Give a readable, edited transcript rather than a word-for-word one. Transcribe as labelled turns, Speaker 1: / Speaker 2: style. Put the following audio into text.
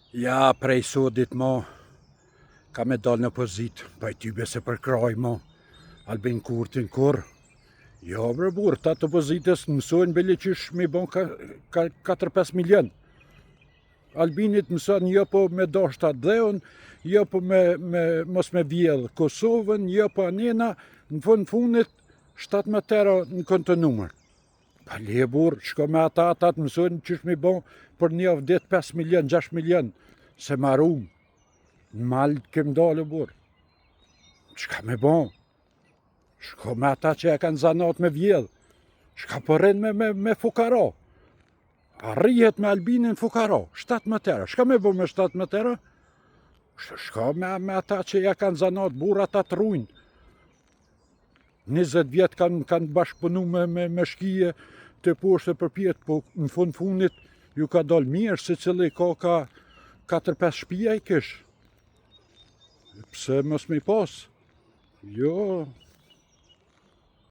Speaker 1: Ja, prej sodit mo, ka me dal në pozit, pa i tybe se për kraj mo, Albin Kurtin kur. Jo, bre burr, ta të pozitës mësojnë bele qysh me bon 4-5 milion. Albinit mëson jo po me dashta dheun, jo po mos me vjell Kosovën, jo po anena, në fundit 17 euro në konto numër. Pa le burr, shko me ata të mësojnë qysh me bon për një avdet 5 milion, 6 milion, se marum. Në malë kem dalë burr. Çka me bon? Shko me ata që e kanë zanat me vjell. Shka po rrin me fukara. Arrihet me Albinin fukara, 17 euro. Shka me bo me 17 euro? Shka me ata që ja kanë zanat burr, ata të rujnë. 20 vjet kanë bashkëpunu me shkije të poshtë për pjetë, po në fundit ju ka dalë mirë, se cili ka 4-5 shtëpia i kish. Pse mos me pas? Jo,